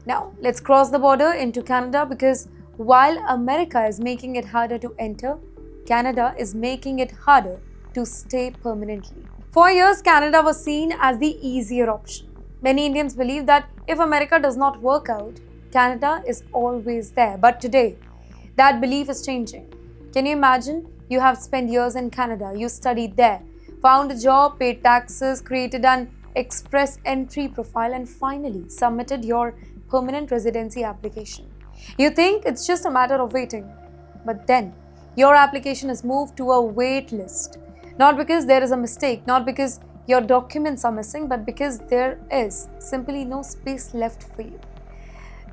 Now, let's cross the border into Canada because while America is making it harder to enter, Canada is making it harder to stay permanently. For years, Canada was seen as the easier option. Many Indians believe that if America does not work out, Canada is always there. But today, that belief is changing. Can you imagine? You have spent years in Canada, you studied there, found a job, paid taxes, created an express entry profile, and finally submitted your permanent residency application. You think it's just a matter of waiting, but then your application is moved to a wait list. Not because there is a mistake, not because your documents are missing, but because there is simply no space left for you.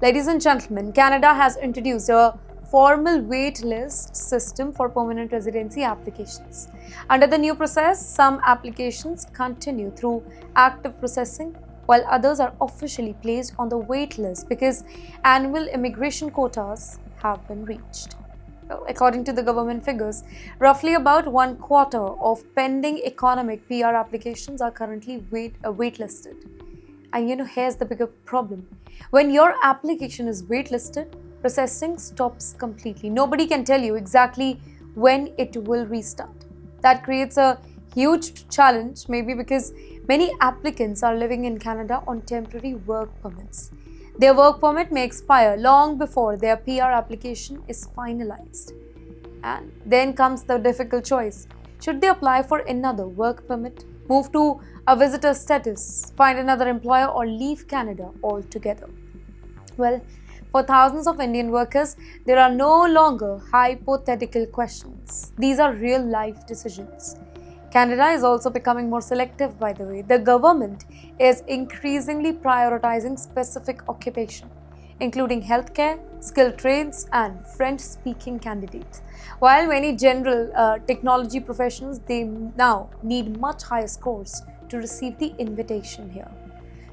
Ladies and gentlemen, Canada has introduced a formal wait list system for permanent residency applications. Under the new process, some applications continue through active processing, while others are officially placed on the wait list because annual immigration quotas have been reached. According to the government figures, roughly about 1/4 of pending economic PR applications are currently waitlisted. And here's the bigger problem. When your application is waitlisted, processing stops completely. Nobody can tell you exactly when it will restart. That creates a huge challenge, maybe because many applicants are living in Canada on temporary work permits. Their work permit may expire long before their PR application is finalized. And then comes the difficult choice. Should they apply for another work permit, move to a visitor status, find another employer, or leave Canada altogether? Well, for thousands of Indian workers, there are no longer hypothetical questions. These are real-life decisions. Canada is also becoming more selective, by the way. The government is increasingly prioritizing specific occupation, including healthcare, skilled trades, and French-speaking candidates. While many general technology professionals, they now need much higher scores to receive the invitation here.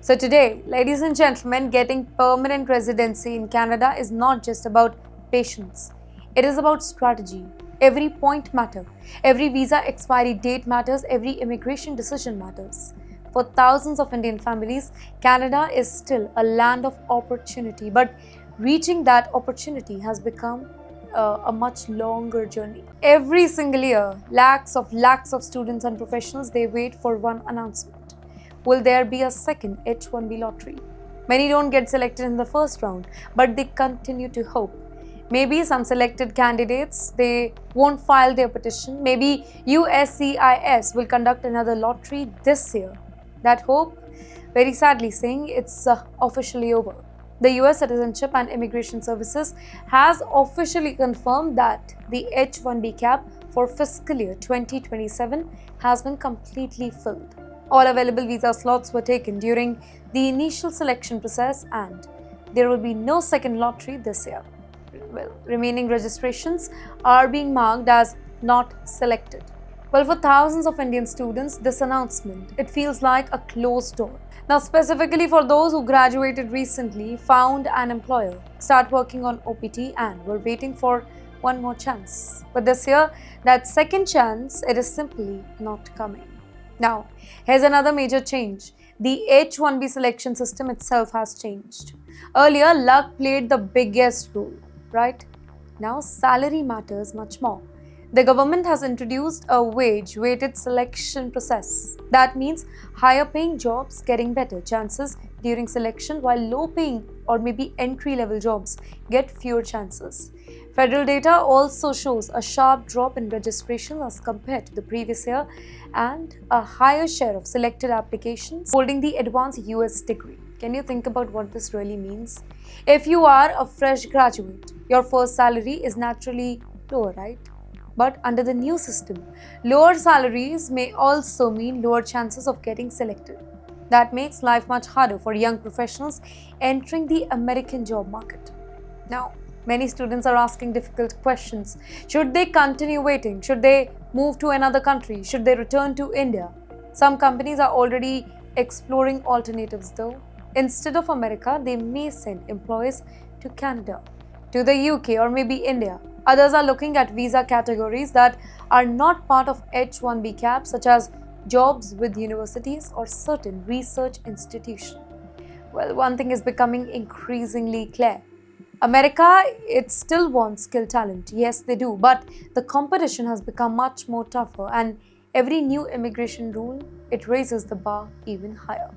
So today, ladies and gentlemen, getting permanent residency in Canada is not just about patience. It is about strategy. Every point matters. Every visa expiry date matters. Every immigration decision matters. For thousands of Indian families, Canada is still a land of opportunity, but reaching that opportunity has become a much longer journey. Every single year, lakhs of students and professionals, they wait for one announcement. Will there be a second H-1B lottery? Many don't get selected in the first round, but they continue to hope. Maybe some selected candidates, they won't file their petition. Maybe USCIS will conduct another lottery this year. That hope, very sadly saying, it's officially over. The US Citizenship and Immigration Services has officially confirmed that the H-1B cap for fiscal year 2027 has been completely filled. All available visa slots were taken during the initial selection process, and there will be no second lottery this year. Well, remaining registrations are being marked as not selected. Well, for thousands of Indian students, this announcement, it feels like a closed door. Now, specifically for those who graduated recently, found an employer, start working on OPT, and were waiting for one more chance. But this year, that second chance, it is simply not coming. Now, here's another major change. The H-1B selection system itself has changed. Earlier, luck played the biggest role, right? Now, salary matters much more. The government has introduced a wage-weighted selection process. That means higher-paying jobs getting better chances during selection, while low-paying or maybe entry-level jobs get fewer chances. Federal data also shows a sharp drop in registration as compared to the previous year and a higher share of selected applications holding the advanced US degree. Can you think about what this really means? If you are a fresh graduate, your first salary is naturally lower, right? But under the new system, lower salaries may also mean lower chances of getting selected. That makes life much harder for young professionals entering the American job market. Now, many students are asking difficult questions. Should they continue waiting? Should they move to another country? Should they return to India? Some companies are already exploring alternatives though. Instead of America, they may send employees to Canada, to the UK, or maybe India. Others are looking at visa categories that are not part of H-1B cap, such as jobs with universities or certain research institutions. Well, one thing is becoming increasingly clear. America, it still wants skilled talent. Yes, they do. But the competition has become much more tougher, and every new immigration rule, it raises the bar even higher.